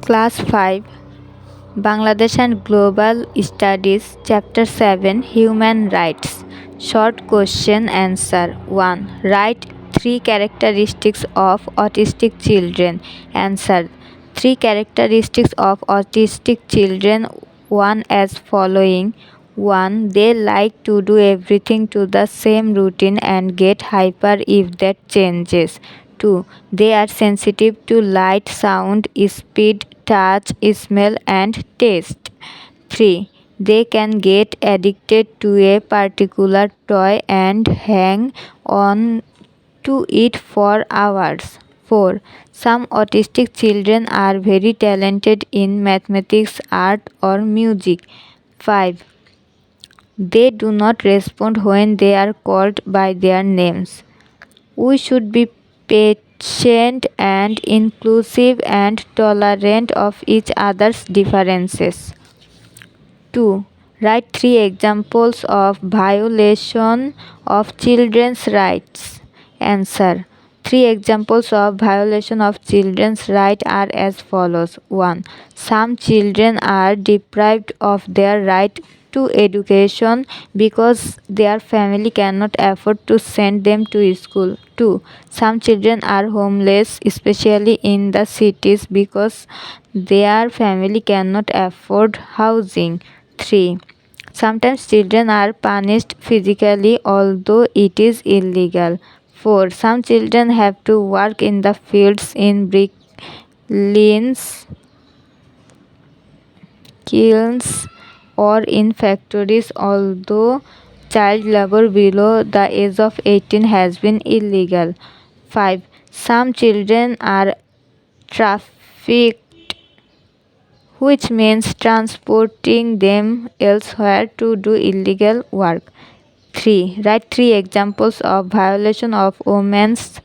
Class 5 Bangladesh and Global Studies Chapter-7 Human Rights Short Question Answer 1. Write 3 characteristics of autistic children. Answer 3 characteristics of autistic children 1 as following. 1. They like to do everything to the same routine and get hyper if that changes. 2. They are sensitive to light, sound, speed, touch, smell, and taste. 3. They can get addicted to a particular toy and hang on to it for hours. 4. Some autistic children are very talented in mathematics, art, or music. 5. They do not respond when they are called by their names. We should be patient and inclusive and tolerant of each other's differences. 2. Write 3 examples of violation of children's rights. Answer. 3 examples of violation of children's rights are as follows. 1. Some children are deprived of their right to education because their family cannot afford to send them to school. 2. Some children are homeless, especially in the cities, because their family cannot afford housing. 3. Sometimes children are punished physically, although it is illegal. 4. Some children have to work in the fields, in brick kilns, or in factories, although child labor below the age of 18 has been illegal. 5. Some children are trafficked, which means transporting them elsewhere to do illegal work. 3. Write 3 examples of violation of women's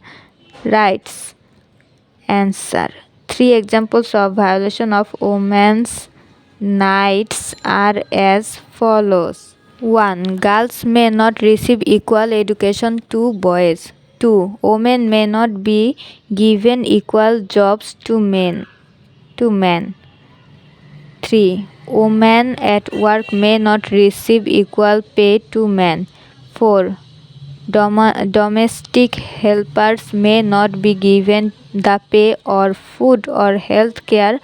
rights. Answer. 3 examples of violation of women's rights are as follows. 1. Girls may not receive equal education to boys. 2. Women may not be given equal jobs to men. 3. Women at work may not receive equal pay to men. 4. Domestic helpers may not be given the pay or food or health care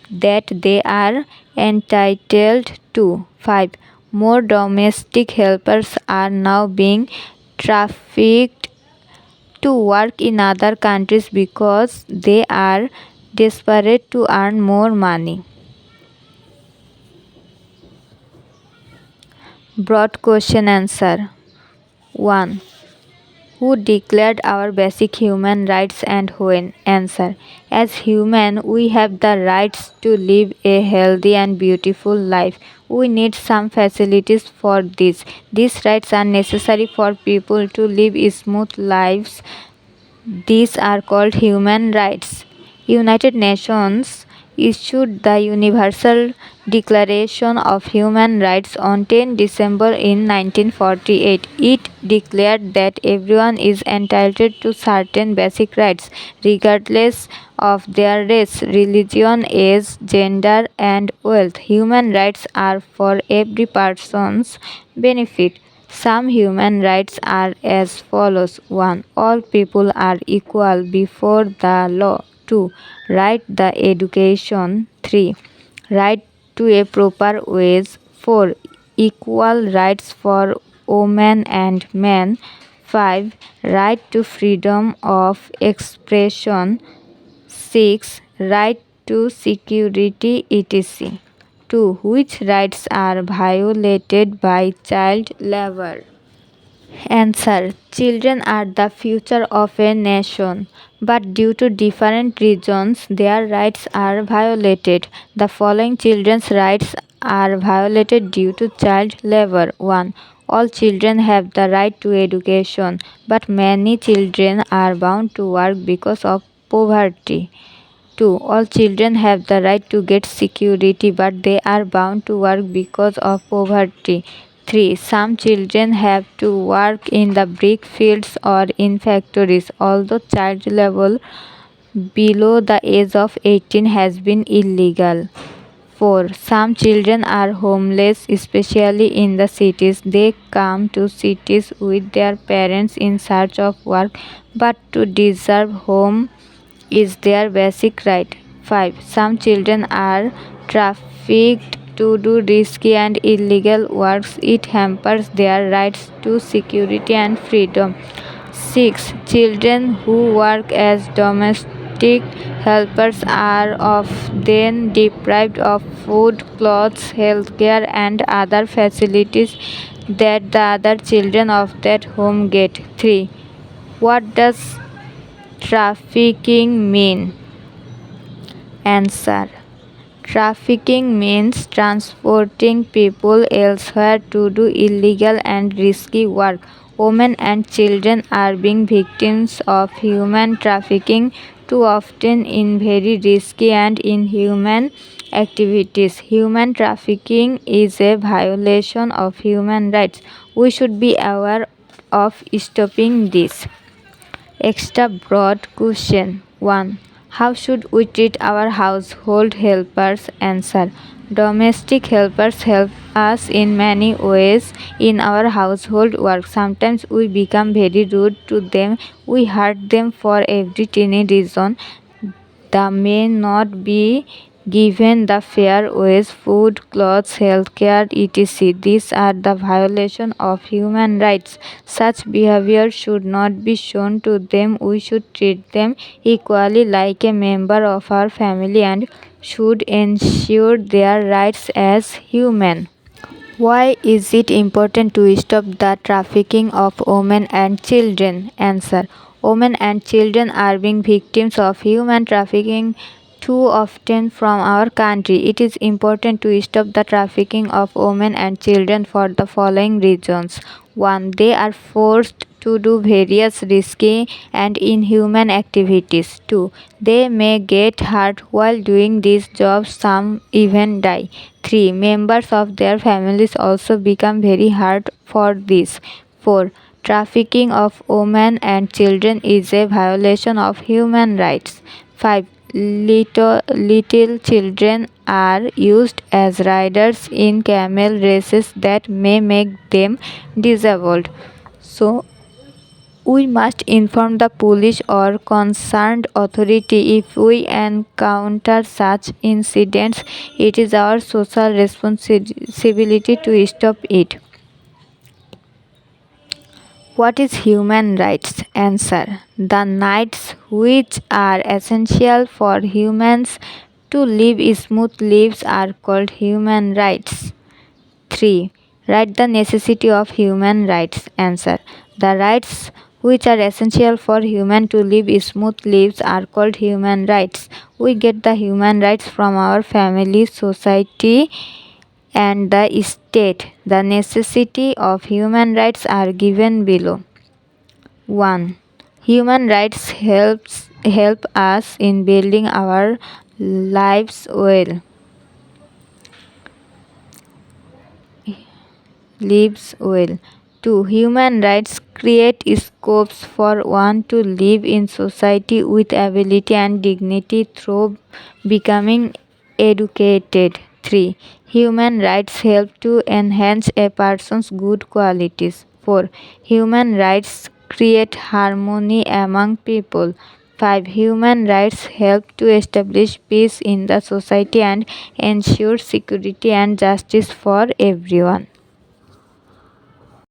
that they are entitled to. 5. More domestic helpers are now being trafficked to work in other countries because they are desperate to earn more money. Broad question answer. 1. Who declared our basic human rights and when? Answer. As human, we have the rights to live a healthy and beautiful life. We need some facilities for this. These rights are necessary for people to live smooth lives. These are called human rights. United Nations issued the Universal Declaration of Human Rights on 10 December in 1948. It declared that everyone is entitled to certain basic rights, regardless of their race, religion, age, gender, and wealth. Human rights are for every person's benefit. Some human rights are as follows. 1. All people are equal before the law. 2. Right the education. 3. Right to a proper wage. 4. Equal rights for women and men. 5. Right to freedom of expression. 6. Right to security, etc. 2. Which rights are violated by child labor? Answer. Children are the future of a nation, but due to different reasons, their rights are violated. The following children's rights are violated due to child labor. 1. All children have the right to education, but many children are bound to work because of poverty. 2. All children have the right to get security, but they are bound to work because of poverty. 3. Some children have to work in the brick fields or in factories, although child labor below the age of 18 has been illegal. 4. Some children are homeless, especially in the cities. They come to cities with their parents in search of work, but to deserve home is their basic right. 5. Some children are trafficked to do risky and illegal works. It hampers their rights to security and freedom. 6. Children who work as domestic helpers are often deprived of food, clothes, healthcare, and other facilities that the other children of that home get. 3. What does trafficking mean? Answer. Trafficking means transporting people elsewhere to do illegal and risky work. Women and children are being victims of human trafficking too often in very risky and inhuman activities. Human trafficking is a violation of human rights. We should be aware of stopping this. Extra broad question. 1. How should we treat our household helpers? Answer. Domestic helpers help us in many ways in our household work. Sometimes we become very rude to them. We hurt them for every tiny reason. They may not be given the fair wage, food, clothes, healthcare, etc. These are the violation of human rights. Such behavior should not be shown to them. We should treat them equally like a member of our family and should ensure their rights as human. Why is it important to stop the trafficking of women and children? Answer. Women and children are being victims of human trafficking too often from our country. It is important to stop the trafficking of women and children for the following reasons. 1. They are forced to do various risky and inhuman activities. 2. They may get hurt while doing these jobs, some even die. 3. Members of their families also become very hurt for this. 4. Trafficking of women and children is a violation of human rights. 5. Little children are used as riders in camel races that may make them disabled. So, we must inform the police or concerned authority if we encounter such incidents. It is our social responsibility to stop it. What is human rights? Answer. The rights which are essential for humans to live smooth lives are called human rights. 3. Write the necessity of human rights. Answer. The rights which are essential for human to live smooth lives are called human rights. We get the human rights from our family, society, and the state. The necessity of human rights are given below. 1. Human rights help us in building our lives well. Lives well. 2. Human rights create scopes for one to live in society with ability and dignity through becoming educated. 3. Human rights help to enhance a person's good qualities. 4. Human rights create harmony among people. 5. Human rights help to establish peace in the society and ensure security and justice for everyone.